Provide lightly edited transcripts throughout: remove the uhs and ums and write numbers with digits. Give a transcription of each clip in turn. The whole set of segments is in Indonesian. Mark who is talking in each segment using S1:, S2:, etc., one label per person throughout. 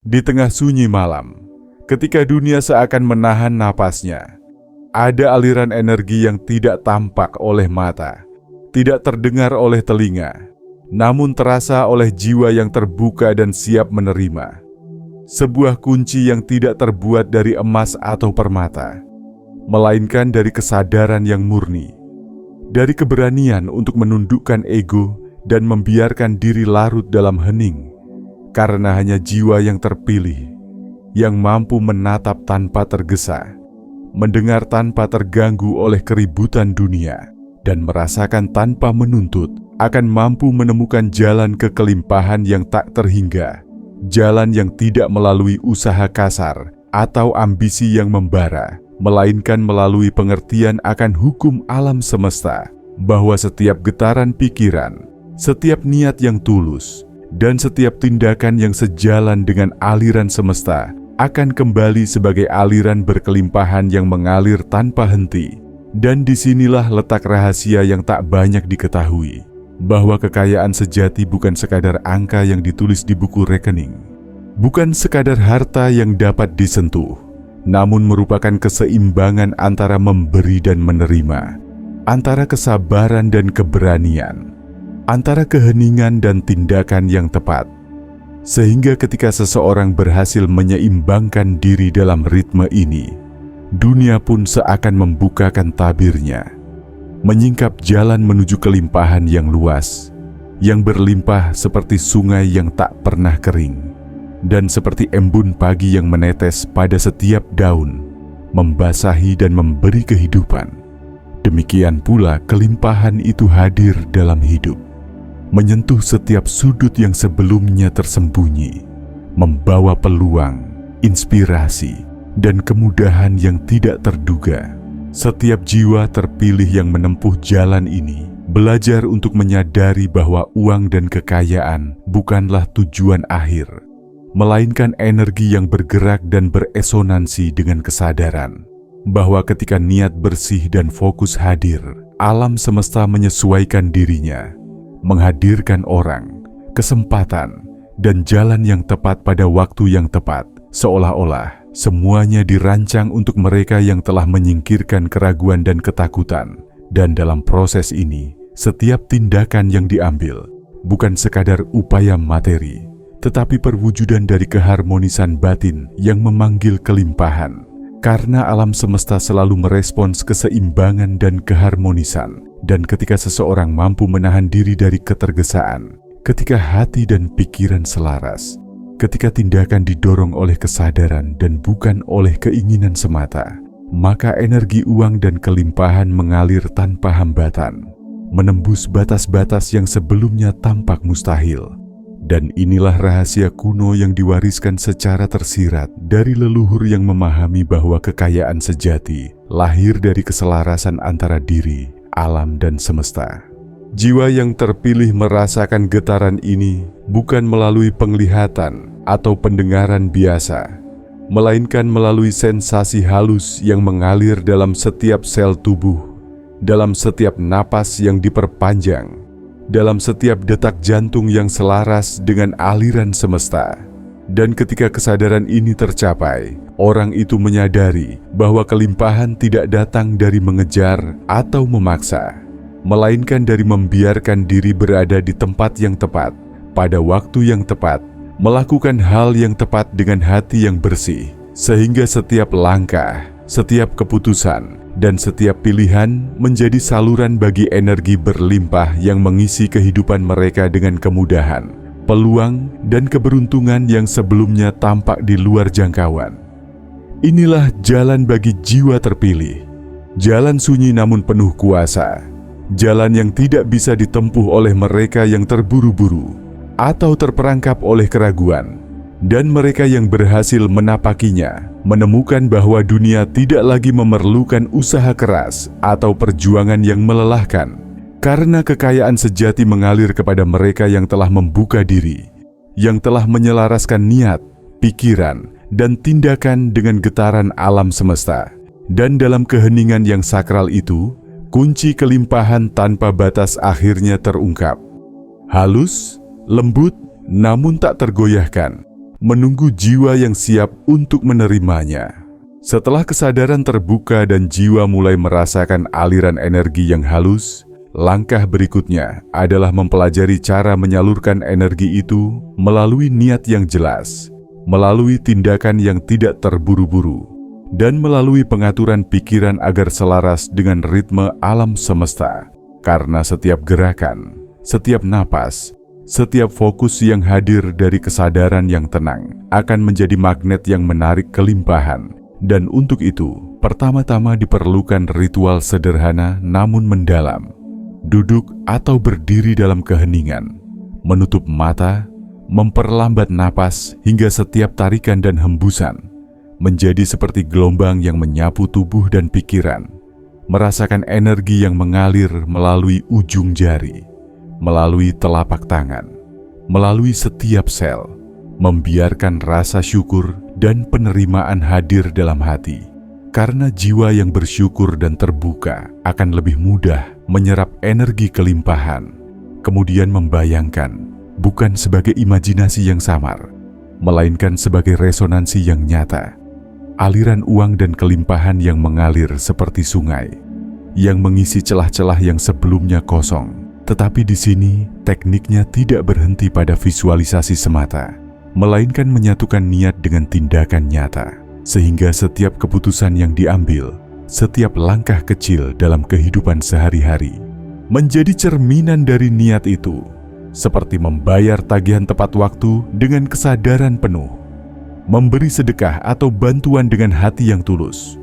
S1: Di tengah sunyi malam, ketika dunia seakan menahan napasnya, ada aliran energi yang tidak tampak oleh mata, tidak terdengar oleh telinga, namun terasa oleh jiwa yang terbuka dan siap menerima. Sebuah kunci yang tidak terbuat dari emas atau permata, melainkan dari kesadaran yang murni, dari keberanian untuk menundukkan ego dan membiarkan diri larut dalam hening, karena hanya jiwa yang terpilih, yang mampu menatap tanpa tergesa, mendengar tanpa terganggu oleh keributan dunia, dan merasakan tanpa menuntut, akan mampu menemukan jalan kekelimpahan yang tak terhingga, jalan yang tidak melalui usaha kasar atau ambisi yang membara, melainkan melalui pengertian akan hukum alam semesta, bahwa setiap getaran pikiran, setiap niat yang tulus, dan setiap tindakan yang sejalan dengan aliran semesta akan kembali sebagai aliran berkelimpahan yang mengalir tanpa henti. Dan disinilah letak rahasia yang tak banyak diketahui, bahwa kekayaan sejati bukan sekadar angka yang ditulis di buku rekening, bukan sekadar harta yang dapat disentuh, namun merupakan keseimbangan antara memberi dan menerima, antara kesabaran dan keberanian, antara keheningan dan tindakan yang tepat. Sehingga ketika seseorang berhasil menyeimbangkan diri dalam ritme ini, dunia pun seakan membukakan tabirnya, menyingkap jalan menuju kelimpahan yang luas, yang berlimpah seperti sungai yang tak pernah kering, dan seperti embun pagi yang menetes pada setiap daun, membasahi dan memberi kehidupan. Demikian pula kelimpahan itu hadir dalam hidup, menyentuh setiap sudut yang sebelumnya tersembunyi, membawa peluang, inspirasi, dan kemudahan yang tidak terduga. Setiap jiwa terpilih yang menempuh jalan ini belajar untuk menyadari bahwa uang dan kekayaan bukanlah tujuan akhir, melainkan energi yang bergerak dan beresonansi dengan kesadaran bahwa ketika niat bersih dan fokus hadir, alam semesta menyesuaikan dirinya, menghadirkan orang, kesempatan, dan jalan yang tepat pada waktu yang tepat, seolah-olah semuanya dirancang untuk mereka yang telah menyingkirkan keraguan dan ketakutan. Dan dalam proses ini, setiap tindakan yang diambil bukan sekadar upaya materi, tetapi perwujudan dari keharmonisan batin yang memanggil kelimpahan. Karena alam semesta selalu merespons keseimbangan dan keharmonisan. Dan ketika seseorang mampu menahan diri dari ketergesaan, ketika hati dan pikiran selaras, ketika tindakan didorong oleh kesadaran dan bukan oleh keinginan semata, maka energi uang dan kelimpahan mengalir tanpa hambatan, menembus batas-batas yang sebelumnya tampak mustahil. Dan inilah rahasia kuno yang diwariskan secara tersirat dari leluhur yang memahami bahwa kekayaan sejati lahir dari keselarasan antara diri, alam, dan semesta. Jiwa yang terpilih merasakan getaran ini bukan melalui penglihatan atau pendengaran biasa, melainkan melalui sensasi halus yang mengalir dalam setiap sel tubuh, dalam setiap napas yang diperpanjang, dalam setiap detak jantung yang selaras dengan aliran semesta. Dan ketika kesadaran ini tercapai, orang itu menyadari bahwa kelimpahan tidak datang dari mengejar atau memaksa, melainkan dari membiarkan diri berada di tempat yang tepat, pada waktu yang tepat, melakukan hal yang tepat dengan hati yang bersih, sehingga setiap langkah, setiap keputusan, dan setiap pilihan menjadi saluran bagi energi berlimpah yang mengisi kehidupan mereka dengan kemudahan, peluang, dan keberuntungan yang sebelumnya tampak di luar jangkauan. Inilah jalan bagi jiwa terpilih, jalan sunyi namun penuh kuasa, jalan yang tidak bisa ditempuh oleh mereka yang terburu-buru atau terperangkap oleh keraguan. Dan mereka yang berhasil menapakinya menemukan bahwa dunia tidak lagi memerlukan usaha keras atau perjuangan yang melelahkan, karena kekayaan sejati mengalir kepada mereka yang telah membuka diri, yang telah menyelaraskan niat, pikiran, dan tindakan dengan getaran alam semesta. Dan dalam keheningan yang sakral itu, kunci kelimpahan tanpa batas akhirnya terungkap. Halus, lembut, namun tak tergoyahkan, menunggu jiwa yang siap untuk menerimanya. Setelah kesadaran terbuka dan jiwa mulai merasakan aliran energi yang halus, langkah berikutnya adalah mempelajari cara menyalurkan energi itu melalui niat yang jelas, melalui tindakan yang tidak terburu-buru, dan melalui pengaturan pikiran agar selaras dengan ritme alam semesta. Karena setiap gerakan, setiap napas, setiap fokus yang hadir dari kesadaran yang tenang akan menjadi magnet yang menarik kelimpahan. Dan untuk itu, pertama-tama diperlukan ritual sederhana namun mendalam. Duduk atau berdiri dalam keheningan, menutup mata, memperlambat napas hingga setiap tarikan dan hembusan menjadi seperti gelombang yang menyapu tubuh dan pikiran. Merasakan energi yang mengalir melalui ujung jari, melalui telapak tangan, melalui setiap sel, membiarkan rasa syukur dan penerimaan hadir dalam hati. Karena jiwa yang bersyukur dan terbuka akan lebih mudah menyerap energi kelimpahan, kemudian membayangkan bukan sebagai imajinasi yang samar, melainkan sebagai resonansi yang nyata. Aliran uang dan kelimpahan yang mengalir seperti sungai, yang mengisi celah-celah yang sebelumnya kosong. Tetapi di sini, tekniknya tidak berhenti pada visualisasi semata, melainkan menyatukan niat dengan tindakan nyata, sehingga setiap keputusan yang diambil, setiap langkah kecil dalam kehidupan sehari-hari, menjadi cerminan dari niat itu, seperti membayar tagihan tepat waktu dengan kesadaran penuh, memberi sedekah atau bantuan dengan hati yang tulus,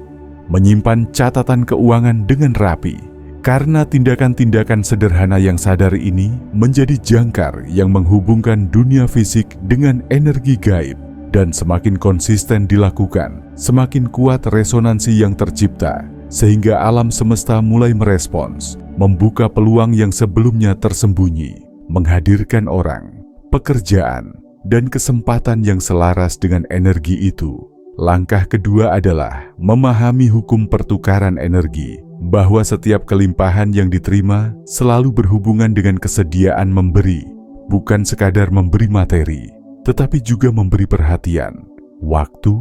S1: menyimpan catatan keuangan dengan rapi. Karena tindakan-tindakan sederhana yang sadar ini menjadi jangkar yang menghubungkan dunia fisik dengan energi gaib, dan semakin konsisten dilakukan, semakin kuat resonansi yang tercipta, sehingga alam semesta mulai merespons, membuka peluang yang sebelumnya tersembunyi, menghadirkan orang, pekerjaan, dan kesempatan yang selaras dengan energi itu. Langkah kedua adalah memahami hukum pertukaran energi, bahwa setiap kelimpahan yang diterima selalu berhubungan dengan kesediaan memberi, bukan sekadar memberi materi, tetapi juga memberi perhatian, waktu,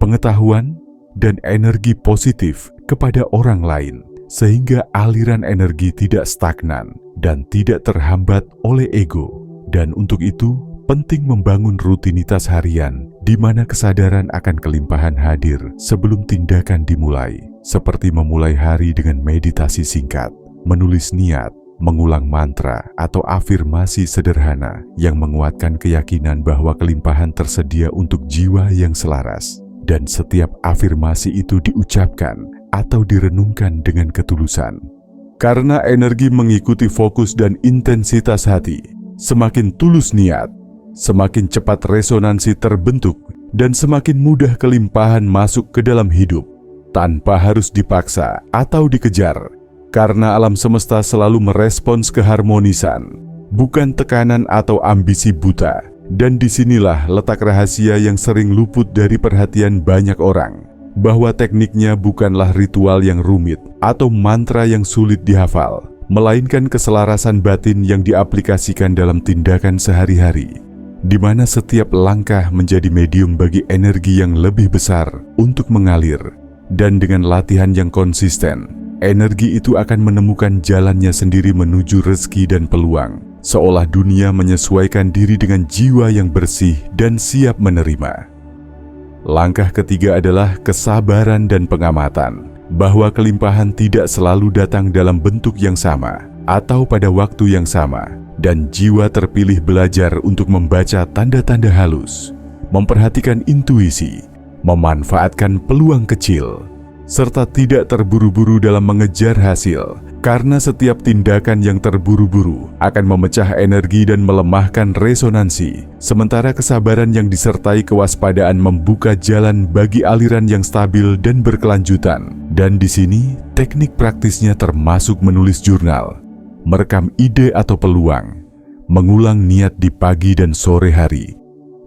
S1: pengetahuan, dan energi positif kepada orang lain, sehingga aliran energi tidak stagnan dan tidak terhambat oleh ego. Dan untuk itu, penting membangun rutinitas harian di mana kesadaran akan kelimpahan hadir sebelum tindakan dimulai, seperti memulai hari dengan meditasi singkat, menulis niat, mengulang mantra atau afirmasi sederhana yang menguatkan keyakinan bahwa kelimpahan tersedia untuk jiwa yang selaras. Dan setiap afirmasi itu diucapkan atau direnungkan dengan ketulusan. Karena energi mengikuti fokus dan intensitas hati, semakin tulus niat, semakin cepat resonansi terbentuk dan semakin mudah kelimpahan masuk ke dalam hidup tanpa harus dipaksa atau dikejar, karena alam semesta selalu merespons keharmonisan, bukan tekanan atau ambisi buta. Dan disinilah letak rahasia yang sering luput dari perhatian banyak orang, bahwa tekniknya bukanlah ritual yang rumit atau mantra yang sulit dihafal, melainkan keselarasan batin yang diaplikasikan dalam tindakan sehari-hari, di mana setiap langkah menjadi medium bagi energi yang lebih besar untuk mengalir. Dan dengan latihan yang konsisten, energi itu akan menemukan jalannya sendiri menuju rezeki dan peluang, seolah dunia menyesuaikan diri dengan jiwa yang bersih dan siap menerima. Langkah ketiga adalah kesabaran dan pengamatan, bahwa kelimpahan tidak selalu datang dalam bentuk yang sama atau pada waktu yang sama, dan jiwa terpilih belajar untuk membaca tanda-tanda halus, memperhatikan intuisi, memanfaatkan peluang kecil, serta tidak terburu-buru dalam mengejar hasil, karena setiap tindakan yang terburu-buru akan memecah energi dan melemahkan resonansi, sementara kesabaran yang disertai kewaspadaan membuka jalan bagi aliran yang stabil dan berkelanjutan. Dan di sini, teknik praktisnya termasuk menulis jurnal, merekam ide atau peluang, mengulang niat di pagi dan sore hari,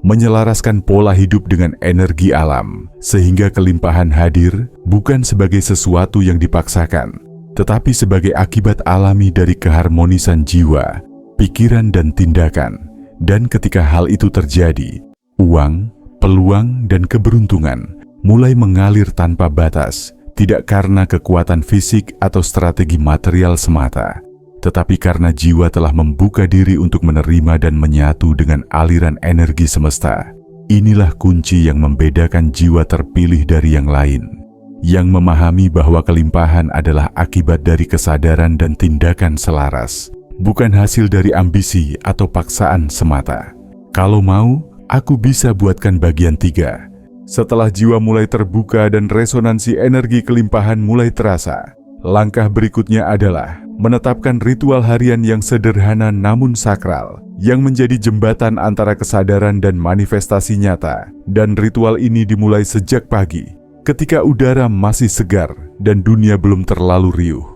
S1: menyelaraskan pola hidup dengan energi alam, sehingga kelimpahan hadir bukan sebagai sesuatu yang dipaksakan, tetapi sebagai akibat alami dari keharmonisan jiwa, pikiran, dan tindakan. Dan ketika hal itu terjadi, Uang, peluang, dan keberuntungan mulai mengalir tanpa batas, tidak karena kekuatan fisik atau strategi material semata, tetapi karena jiwa telah membuka diri untuk menerima dan menyatu dengan aliran energi semesta. Inilah kunci yang membedakan jiwa terpilih dari yang lain, yang memahami bahwa kelimpahan adalah akibat dari kesadaran dan tindakan selaras, bukan hasil dari ambisi atau paksaan semata. Kalau mau, aku bisa buatkan bagian 3. Setelah jiwa mulai terbuka dan resonansi energi kelimpahan mulai terasa, langkah berikutnya adalah menetapkan ritual harian yang sederhana namun sakral, yang menjadi jembatan antara kesadaran dan manifestasi nyata. Dan ritual ini dimulai sejak pagi, ketika udara masih segar dan dunia belum terlalu riuh.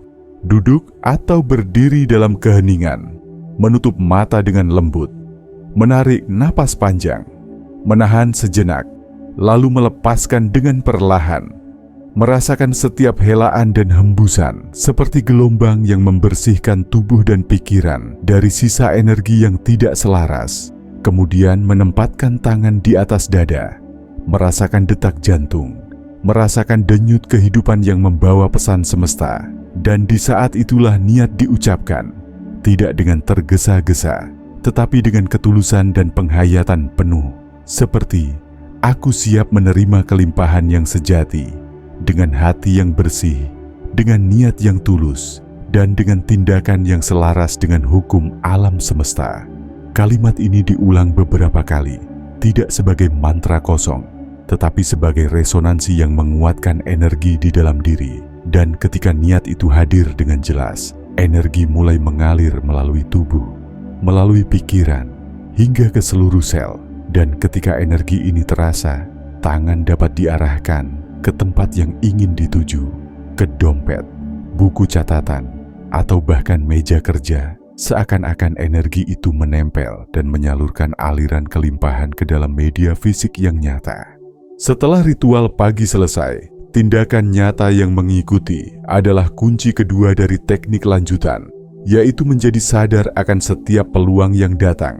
S1: Duduk atau berdiri dalam keheningan, menutup mata dengan lembut, menarik napas panjang, menahan sejenak, lalu melepaskan dengan perlahan. Merasakan setiap helaan dan hembusan seperti gelombang yang membersihkan tubuh dan pikiran dari sisa energi yang tidak selaras. Kemudian menempatkan tangan di atas dada, merasakan detak jantung, merasakan denyut kehidupan yang membawa pesan semesta. Dan di saat itulah niat diucapkan, tidak dengan tergesa-gesa, tetapi dengan ketulusan dan penghayatan penuh. Seperti, aku siap menerima kelimpahan yang sejati, dengan hati yang bersih, dengan niat yang tulus, dan dengan tindakan yang selaras dengan hukum alam semesta. Kalimat ini diulang beberapa kali, tidak sebagai mantra kosong, tetapi sebagai resonansi yang menguatkan energi di dalam diri. Dan ketika niat itu hadir dengan jelas, energi mulai mengalir melalui tubuh, melalui pikiran, hingga ke seluruh sel. Dan ketika energi ini terasa, tangan dapat diarahkan ke tempat yang ingin dituju, ke dompet, buku catatan, atau bahkan meja kerja. Seakan-akan energi itu menempel dan menyalurkan aliran kelimpahan ke dalam media fisik yang nyata. Setelah ritual pagi selesai, tindakan nyata yang mengikuti adalah kunci kedua dari teknik lanjutan, yaitu menjadi sadar akan setiap peluang yang datang,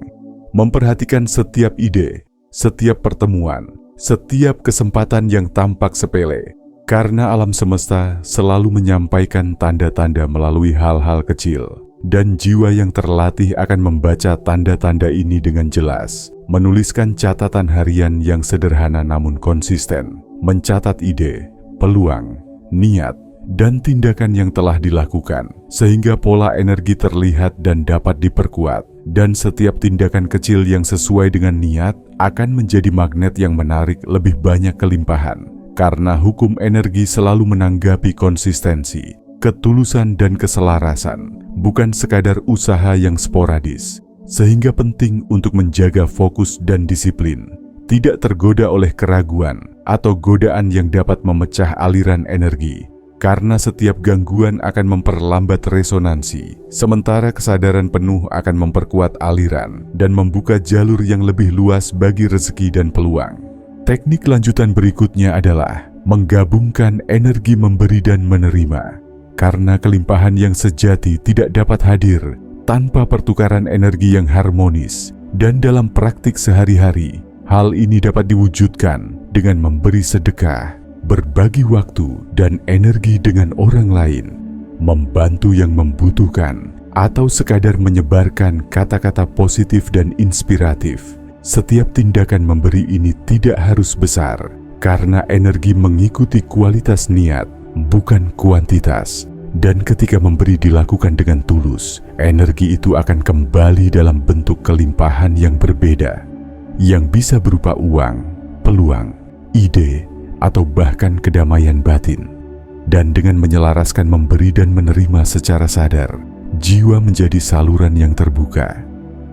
S1: memperhatikan setiap ide, setiap pertemuan, setiap kesempatan yang tampak sepele, karena alam semesta selalu menyampaikan tanda-tanda melalui hal-hal kecil, dan jiwa yang terlatih akan membaca tanda-tanda ini dengan jelas, menuliskan catatan harian yang sederhana namun konsisten, mencatat ide, peluang, niat, dan tindakan yang telah dilakukan, sehingga pola energi terlihat dan dapat diperkuat. Dan setiap tindakan kecil yang sesuai dengan niat akan menjadi magnet yang menarik lebih banyak kelimpahan, karena hukum energi selalu menanggapi konsistensi, ketulusan, dan keselarasan, bukan sekadar usaha yang sporadis. Sehingga penting untuk menjaga fokus dan disiplin, tidak tergoda oleh keraguan atau godaan yang dapat memecah aliran energi. Karena setiap gangguan akan memperlambat resonansi, sementara kesadaran penuh akan memperkuat aliran dan membuka jalur yang lebih luas bagi rezeki dan peluang. Teknik lanjutan berikutnya adalah menggabungkan energi memberi dan menerima. Karena kelimpahan yang sejati tidak dapat hadir tanpa pertukaran energi yang harmonis, dan dalam praktik sehari-hari, hal ini dapat diwujudkan dengan memberi sedekah, berbagi waktu dan energi dengan orang lain, membantu yang membutuhkan, atau sekadar menyebarkan kata-kata positif dan inspiratif. Setiap tindakan memberi ini tidak harus besar, karena energi mengikuti kualitas niat, bukan kuantitas. Dan ketika memberi dilakukan dengan tulus, energi itu akan kembali dalam bentuk kelimpahan yang berbeda, yang bisa berupa uang, peluang, ide, atau bahkan kedamaian batin. Dan dengan menyelaraskan memberi dan menerima secara sadar, jiwa menjadi saluran yang terbuka.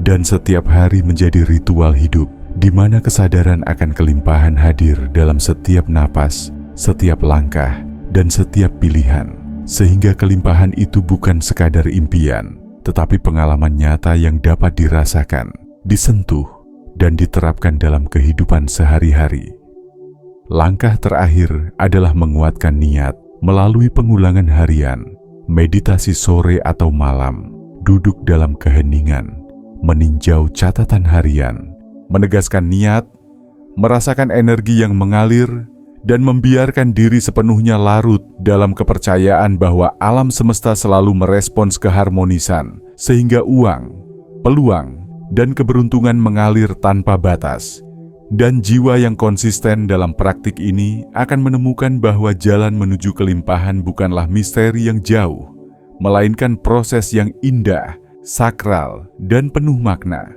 S1: Dan setiap hari menjadi ritual hidup, di mana kesadaran akan kelimpahan hadir dalam setiap napas, setiap langkah, dan setiap pilihan. Sehingga kelimpahan itu bukan sekadar impian, tetapi pengalaman nyata yang dapat dirasakan, disentuh, dan diterapkan dalam kehidupan sehari-hari. Langkah terakhir adalah menguatkan niat melalui pengulangan harian, meditasi sore atau malam, duduk dalam keheningan, meninjau catatan harian, menegaskan niat, merasakan energi yang mengalir, dan membiarkan diri sepenuhnya larut dalam kepercayaan bahwa alam semesta selalu merespons keharmonisan, sehingga uang, peluang, dan keberuntungan mengalir tanpa batas. Dan jiwa yang konsisten dalam praktik ini akan menemukan bahwa jalan menuju kelimpahan bukanlah misteri yang jauh, melainkan proses yang indah, sakral, dan penuh makna,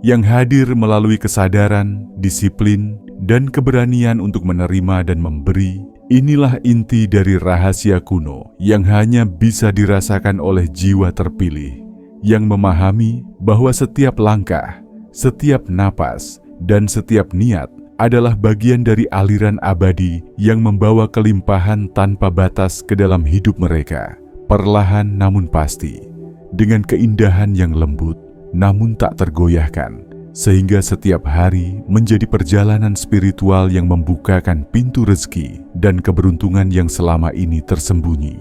S1: yang hadir melalui kesadaran, disiplin, dan keberanian untuk menerima dan memberi. Inilah inti dari rahasia kuno yang hanya bisa dirasakan oleh jiwa terpilih, yang memahami bahwa setiap langkah, setiap napas, dan setiap niat adalah bagian dari aliran abadi yang membawa kelimpahan tanpa batas ke dalam hidup mereka, perlahan namun pasti, dengan keindahan yang lembut namun tak tergoyahkan, sehingga setiap hari menjadi perjalanan spiritual yang membukakan pintu rezeki dan keberuntungan yang selama ini tersembunyi.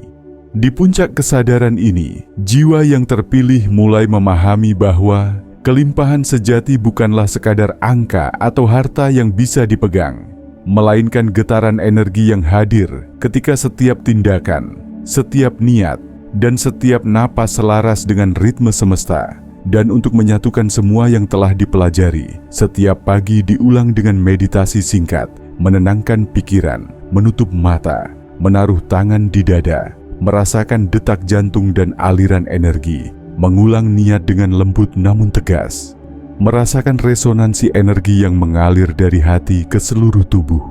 S1: Di puncak kesadaran ini, jiwa yang terpilih mulai memahami bahwa kelimpahan sejati bukanlah sekadar angka atau harta yang bisa dipegang, melainkan getaran energi yang hadir ketika setiap tindakan, setiap niat, dan setiap napas selaras dengan ritme semesta. Dan untuk menyatukan semua yang telah dipelajari, setiap pagi diulang dengan meditasi singkat, menenangkan pikiran, menutup mata, menaruh tangan di dada, merasakan detak jantung dan aliran energi, mengulang niat dengan lembut namun tegas, merasakan resonansi energi yang mengalir dari hati ke seluruh tubuh,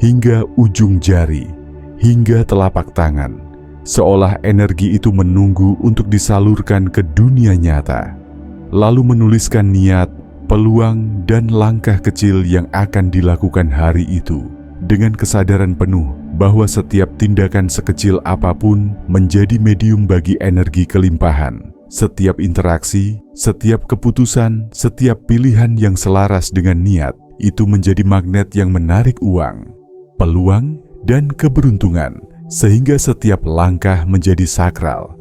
S1: hingga ujung jari, hingga telapak tangan, seolah energi itu menunggu untuk disalurkan ke dunia nyata. Lalu menuliskan niat, peluang, dan langkah kecil yang akan dilakukan hari itu, dengan kesadaran penuh bahwa setiap tindakan sekecil apapun menjadi medium bagi energi kelimpahan. Setiap interaksi, setiap keputusan, setiap pilihan yang selaras dengan niat, itu menjadi magnet yang menarik uang, peluang, dan keberuntungan, sehingga setiap langkah menjadi sakral,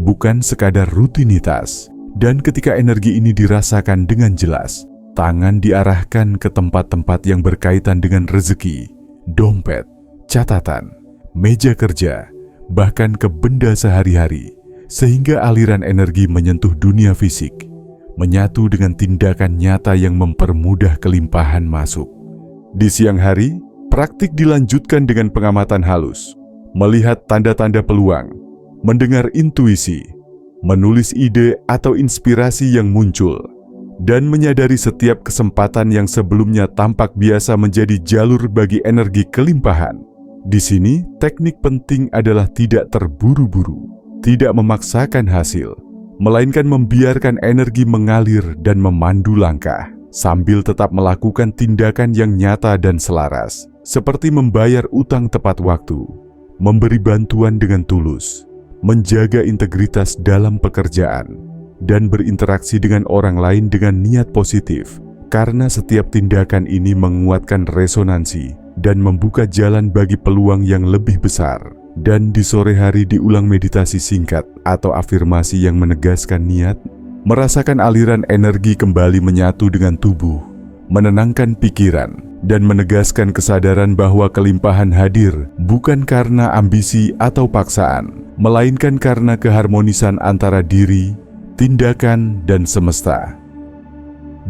S1: bukan sekadar rutinitas. Dan ketika energi ini dirasakan dengan jelas, tangan diarahkan ke tempat-tempat yang berkaitan dengan rezeki, dompet, catatan, meja kerja, bahkan ke benda sehari-hari, sehingga aliran energi menyentuh dunia fisik, menyatu dengan tindakan nyata yang mempermudah kelimpahan masuk. Di siang hari, praktik dilanjutkan dengan pengamatan halus, melihat tanda-tanda peluang, mendengar intuisi, menulis ide atau inspirasi yang muncul, dan menyadari setiap kesempatan yang sebelumnya tampak biasa menjadi jalur bagi energi kelimpahan. Di sini, teknik penting adalah tidak terburu-buru, tidak memaksakan hasil, melainkan membiarkan energi mengalir dan memandu langkah, sambil tetap melakukan tindakan yang nyata dan selaras, seperti membayar utang tepat waktu, memberi bantuan dengan tulus, menjaga integritas dalam pekerjaan, dan berinteraksi dengan orang lain dengan niat positif, karena setiap tindakan ini menguatkan resonansi dan membuka jalan bagi peluang yang lebih besar. Dan di sore hari diulang meditasi singkat atau afirmasi yang menegaskan niat, merasakan aliran energi kembali menyatu dengan tubuh, menenangkan pikiran, dan menegaskan kesadaran bahwa kelimpahan hadir bukan karena ambisi atau paksaan, melainkan karena keharmonisan antara diri, tindakan, dan semesta.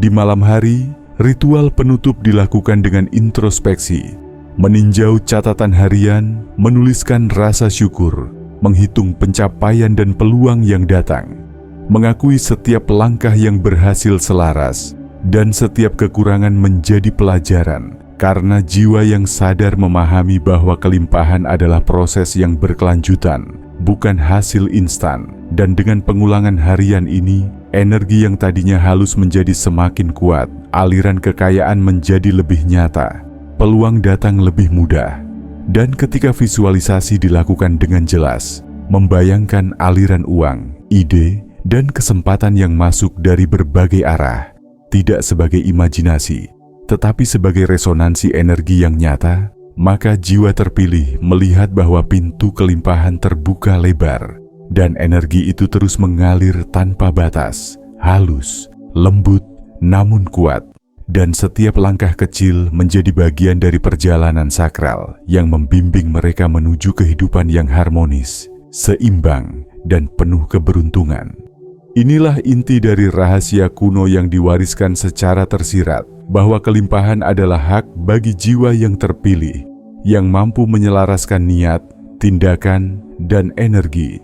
S1: Di malam hari, ritual penutup dilakukan dengan introspeksi, meninjau catatan harian, menuliskan rasa syukur, menghitung pencapaian dan peluang yang datang, mengakui setiap langkah yang berhasil selaras, dan setiap kekurangan menjadi pelajaran, karena jiwa yang sadar memahami bahwa kelimpahan adalah proses yang berkelanjutan, bukan hasil instan. Dan dengan pengulangan harian ini, energi yang tadinya halus menjadi semakin kuat, aliran kekayaan menjadi lebih nyata, peluang datang lebih mudah. Dan ketika visualisasi dilakukan dengan jelas, membayangkan aliran uang, ide, dan kesempatan yang masuk dari berbagai arah, tidak sebagai imajinasi, tetapi sebagai resonansi energi yang nyata, maka jiwa terpilih melihat bahwa pintu kelimpahan terbuka lebar, dan energi itu terus mengalir tanpa batas, halus, lembut, namun kuat, dan setiap langkah kecil menjadi bagian dari perjalanan sakral yang membimbing mereka menuju kehidupan yang harmonis, seimbang, dan penuh keberuntungan. Inilah inti dari rahasia kuno yang diwariskan secara tersirat, bahwa kelimpahan adalah hak bagi jiwa yang terpilih, yang mampu menyelaraskan niat, tindakan, dan energi,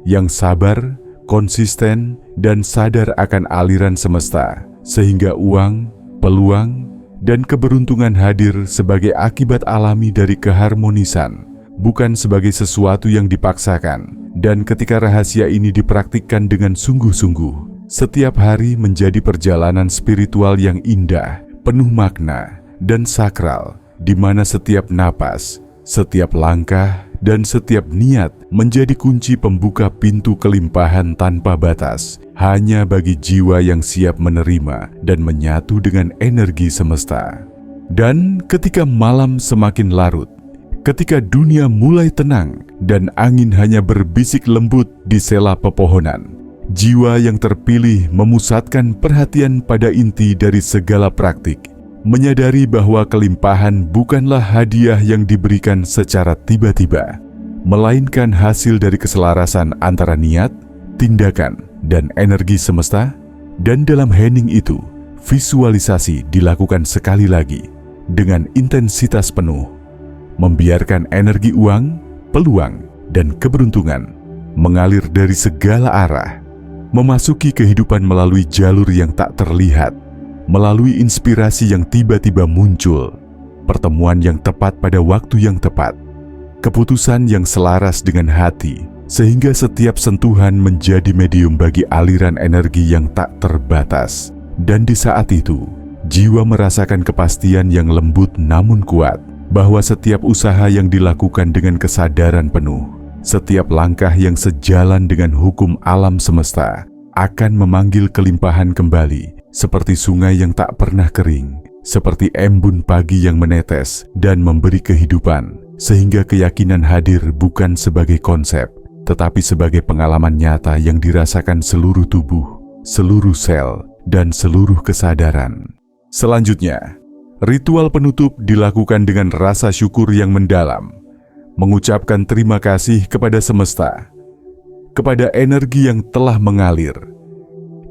S1: yang sabar, konsisten, dan sadar akan aliran semesta, sehingga uang, peluang, dan keberuntungan hadir sebagai akibat alami dari keharmonisan, bukan sebagai sesuatu yang dipaksakan. Dan ketika rahasia ini dipraktikkan dengan sungguh-sungguh, setiap hari menjadi perjalanan spiritual yang indah, penuh makna, dan sakral, di mana setiap napas, setiap langkah, dan setiap niat menjadi kunci pembuka pintu kelimpahan tanpa batas, hanya bagi jiwa yang siap menerima dan menyatu dengan energi semesta. Dan ketika malam semakin larut, ketika dunia mulai tenang dan angin hanya berbisik lembut di sela pepohonan, jiwa yang terpilih memusatkan perhatian pada inti dari segala praktik, menyadari bahwa kelimpahan bukanlah hadiah yang diberikan secara tiba-tiba, melainkan hasil dari keselarasan antara niat, tindakan, dan energi semesta. Dan dalam hening itu, visualisasi dilakukan sekali lagi dengan intensitas penuh, membiarkan energi uang, peluang, dan keberuntungan mengalir dari segala arah, memasuki kehidupan melalui jalur yang tak terlihat, melalui inspirasi yang tiba-tiba muncul, pertemuan yang tepat pada waktu yang tepat, keputusan yang selaras dengan hati, sehingga setiap sentuhan menjadi medium bagi aliran energi yang tak terbatas. Dan di saat itu, jiwa merasakan kepastian yang lembut namun kuat, bahwa setiap usaha yang dilakukan dengan kesadaran penuh, setiap langkah yang sejalan dengan hukum alam semesta, akan memanggil kelimpahan kembali, seperti sungai yang tak pernah kering, seperti embun pagi yang menetes dan memberi kehidupan, sehingga keyakinan hadir bukan sebagai konsep, tetapi sebagai pengalaman nyata yang dirasakan seluruh tubuh, seluruh sel, dan seluruh kesadaran. Selanjutnya, ritual penutup dilakukan dengan rasa syukur yang mendalam, mengucapkan terima kasih kepada semesta, kepada energi yang telah mengalir,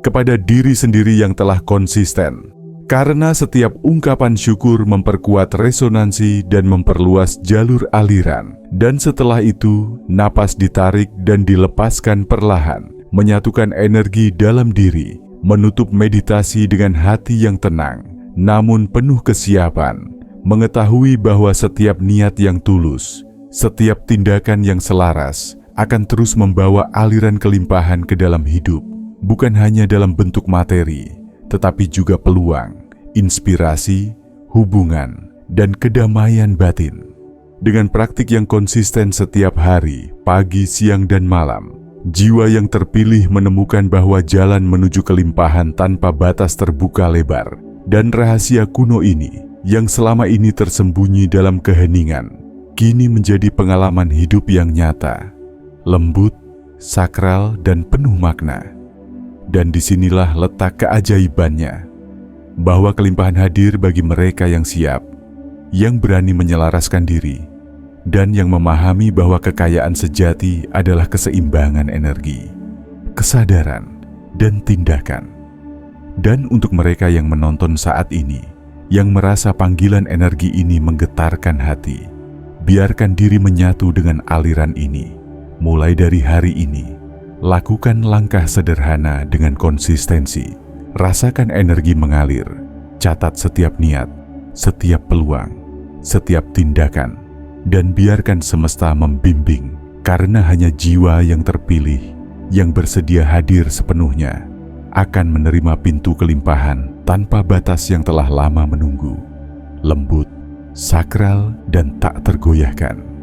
S1: kepada diri sendiri yang telah konsisten, karena setiap ungkapan syukur memperkuat resonansi dan memperluas jalur aliran. Dan setelah itu, napas ditarik dan dilepaskan perlahan, menyatukan energi dalam diri, menutup meditasi dengan hati yang tenang, namun penuh kesiapan, mengetahui bahwa setiap niat yang tulus, setiap tindakan yang selaras, akan terus membawa aliran kelimpahan ke dalam hidup, bukan hanya dalam bentuk materi, tetapi juga peluang, inspirasi, hubungan, dan kedamaian batin. Dengan praktik yang konsisten setiap hari, pagi, siang, dan malam, jiwa yang terpilih menemukan bahwa jalan menuju kelimpahan tanpa batas terbuka lebar. Dan rahasia kuno ini, yang selama ini tersembunyi dalam keheningan, kini menjadi pengalaman hidup yang nyata, lembut, sakral, dan penuh makna. Dan disinilah letak keajaibannya, bahwa kelimpahan hadir bagi mereka yang siap, yang berani menyelaraskan diri, dan yang memahami bahwa kekayaan sejati adalah keseimbangan energi, kesadaran, dan tindakan. Dan untuk mereka yang menonton saat ini, yang merasa panggilan energi ini menggetarkan hati, biarkan diri menyatu dengan aliran ini. Mulai dari hari ini, lakukan langkah sederhana dengan konsistensi. Rasakan energi mengalir, catat setiap niat, setiap peluang, setiap tindakan, dan biarkan semesta membimbing, karena hanya jiwa yang terpilih, yang bersedia hadir sepenuhnya, akan menerima pintu kelimpahan tanpa batas yang telah lama menunggu, lembut, sakral, dan tak tergoyahkan.